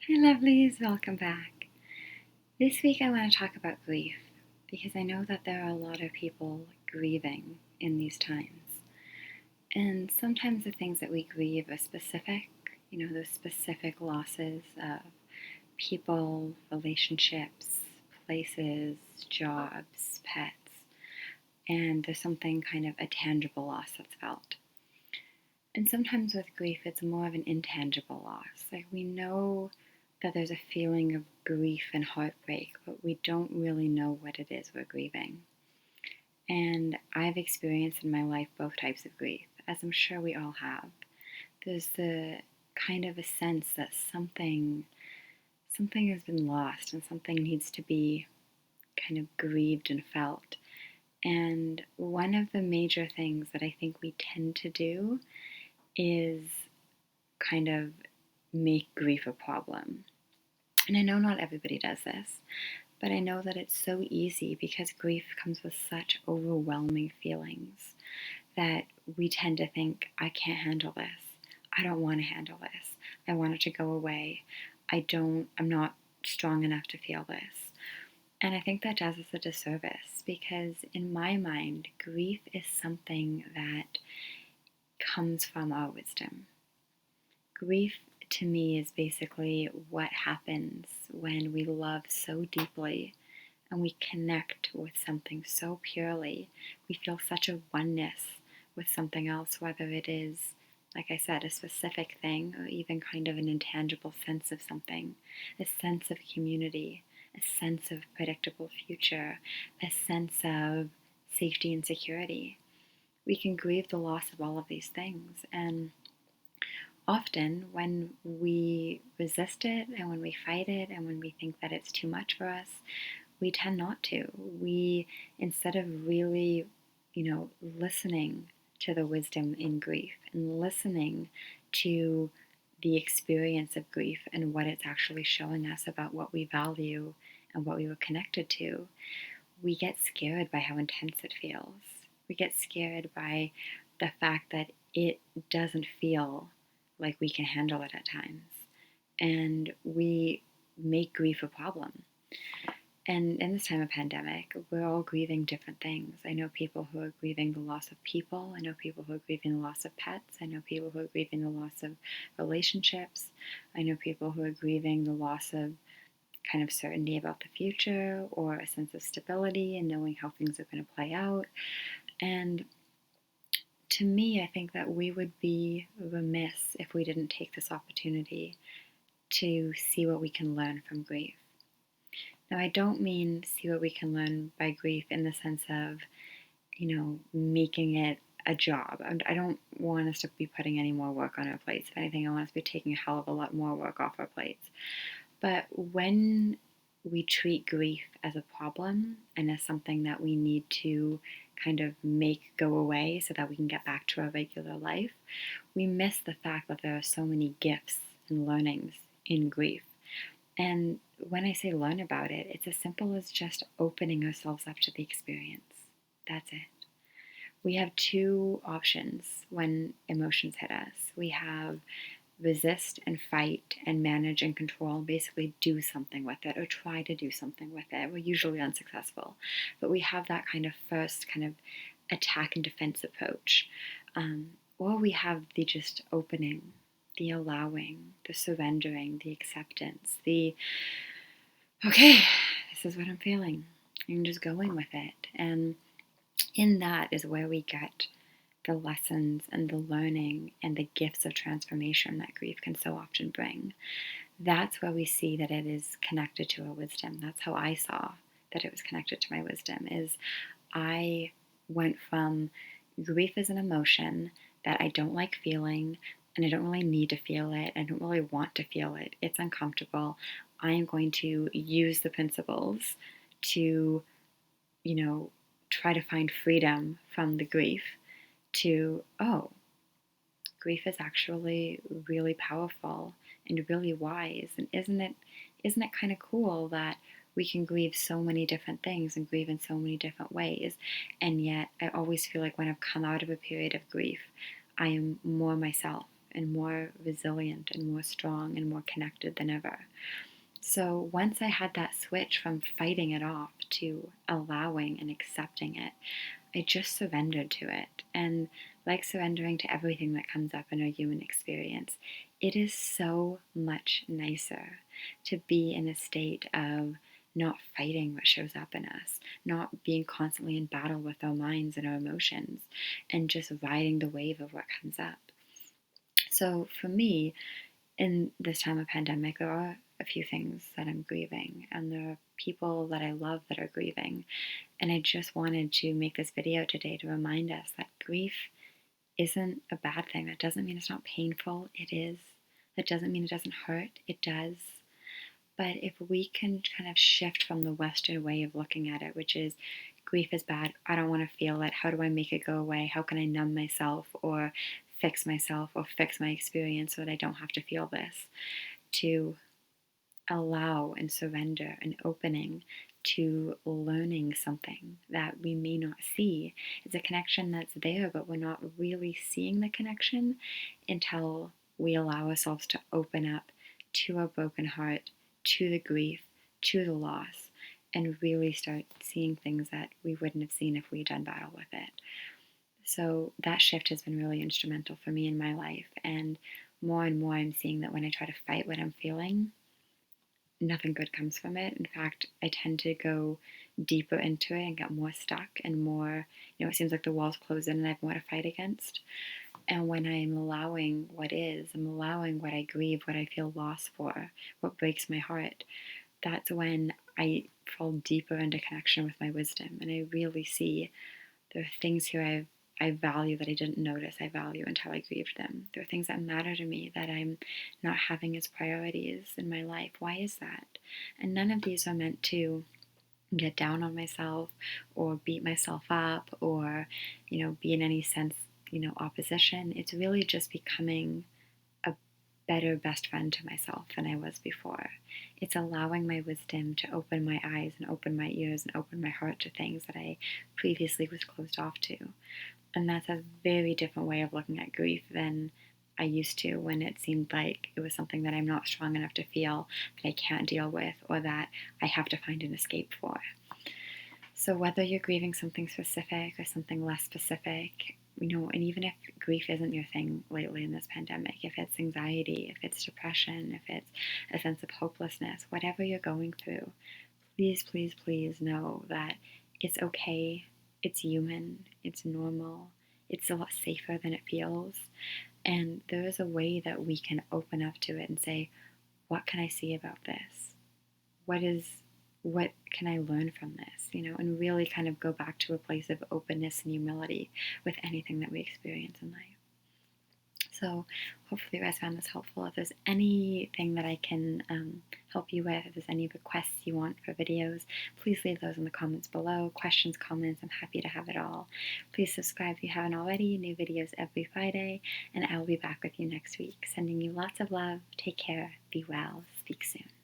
Hi lovelies, welcome back. This week I want to talk about grief because I know that there are a lot of people grieving in these times. And sometimes the things that we grieve are specific, those specific losses of people, relationships, places, jobs, pets, and there's something kind of a tangible loss that's felt. And sometimes with grief, it's more of an intangible loss. Like we know that there's a feeling of grief and heartbreak, but we don't really know what it is we're grieving. And I've experienced in my life both types of grief, as I'm sure we all have. There's the kind of a sense that something has been lost and something needs to be kind of grieved and felt. And one of the major things that I think we tend to do is kind of make grief a problem. And I know not everybody does this, but I know that it's so easy because grief comes with such overwhelming feelings that we tend to think, I can't handle this. I don't want to handle this. I want it to go away. I'm not strong enough to feel this. And I think that does us a disservice because in my mind, grief is something that comes from our wisdom. Grief to me is basically what happens when we love so deeply and we connect with something so purely. We feel such a oneness with something else, whether it is, like I said, a specific thing or even kind of an intangible sense of something, a sense of community, a sense of predictable future, a sense of safety and security. We can grieve the loss of all of these things. And often when we resist it and when we fight it and when we think that it's too much for us, we tend not to. We, instead of really, listening to the wisdom in grief and listening to the experience of grief and what it's actually showing us about what we value and what we were connected to, we get scared by how intense it feels. We get scared by the fact that it doesn't feel like we can handle it at times. And we make grief a problem. And in this time of pandemic, we're all grieving different things. I know people who are grieving the loss of people. I know people who are grieving the loss of pets. I know people who are grieving the loss of relationships. I know people who are grieving the loss of kind of certainty about the future or a sense of stability and knowing how things are going to play out. And to me, I think that we would be remiss if we didn't take this opportunity to see what we can learn from grief. Now, I don't mean see what we can learn by grief in the sense of, making it a job. I don't want us to be putting any more work on our plates. If anything, I want us to be taking a hell of a lot more work off our plates. But when we treat grief as a problem and as something that we need to kind of make go away so that we can get back to our regular life, we miss the fact that there are so many gifts and learnings in grief. And when I say learn about it, it's as simple as just opening ourselves up to the experience. That's it. We have two options when emotions hit us. We have resist and fight and manage and control, basically do something with it or try to do something with it. We're usually unsuccessful, but we have that kind of first kind of attack and defense approach. Or we have the just opening, the allowing, the surrendering, the acceptance, the, okay, this is what I'm feeling, and just going with it. And in that is where we get the lessons and the learning and the gifts of transformation that grief can so often bring. That's where we see that it is connected to our wisdom. That's how I saw that it was connected to my wisdom, is I went from grief as an emotion that I don't like feeling and I don't really need to feel it. I don't really want to feel it. It's uncomfortable. I am going to use the principles to, try to find freedom from the grief, to, oh, grief is actually really powerful and really wise. And isn't it kind of cool that we can grieve so many different things and grieve in so many different ways? And yet I always feel like when I've come out of a period of grief, I am more myself and more resilient and more strong and more connected than ever. So once I had that switch from fighting it off to allowing and accepting it, I just surrendered to it. And like surrendering to everything that comes up in our human experience, it is so much nicer to be in a state of not fighting what shows up in us, not being constantly in battle with our minds and our emotions, and just riding the wave of what comes up. So for me, in this time of pandemic, there are a few things that I'm grieving, and there are people that I love that are grieving. And I just wanted to make this video today to remind us that grief isn't a bad thing. That doesn't mean it's not painful. It is. That doesn't mean it doesn't hurt. It does. But if we can kind of shift from the Western way of looking at it, which is grief is bad, I don't want to feel it, how do I make it go away? How can I numb myself or fix myself or fix my experience so that I don't have to feel this? To allow and surrender and opening to learning something that we may not see. It's a connection that's there, but we're not really seeing the connection until we allow ourselves to open up to our broken heart, to the grief, to the loss, and really start seeing things that we wouldn't have seen if we had done battle with it. So that shift has been really instrumental for me in my life, and more I'm seeing that when I try to fight what I'm feeling, nothing good comes from it. In fact, I tend to go deeper into it and get more stuck and more, it seems like the walls close in and I have more to fight against. And when I'm allowing what is, I'm allowing what I grieve, what I feel lost for, what breaks my heart, that's when I fall deeper into connection with my wisdom. And I really see there are things here I value that I didn't notice I value until I grieved them. There are things that matter to me that I'm not having as priorities in my life. Why is that? And none of these are meant to get down on myself or beat myself up or, be in any sense, opposition. It's really just becoming a better best friend to myself than I was before. It's allowing my wisdom to open my eyes and open my ears and open my heart to things that I previously was closed off to. And that's a very different way of looking at grief than I used to, when it seemed like it was something that I'm not strong enough to feel, that I can't deal with, or that I have to find an escape for. So whether you're grieving something specific or something less specific, and even if grief isn't your thing lately in this pandemic, if it's anxiety, if it's depression, if it's a sense of hopelessness, whatever you're going through, please, please, please know that it's okay, it's human, it's normal, it's a lot safer than it feels. And there is a way that we can open up to it and say, what can I see about this? What can I learn from this? And really kind of go back to a place of openness and humility with anything that we experience in life. So hopefully you guys found this helpful. If there's anything that I can help you with, if there's any requests you want for videos, please leave those in the comments below. Questions, comments, I'm happy to have it all. Please subscribe if you haven't already. New videos every Friday, and I will be back with you next week. Sending you lots of love. Take care. Be well. Speak soon.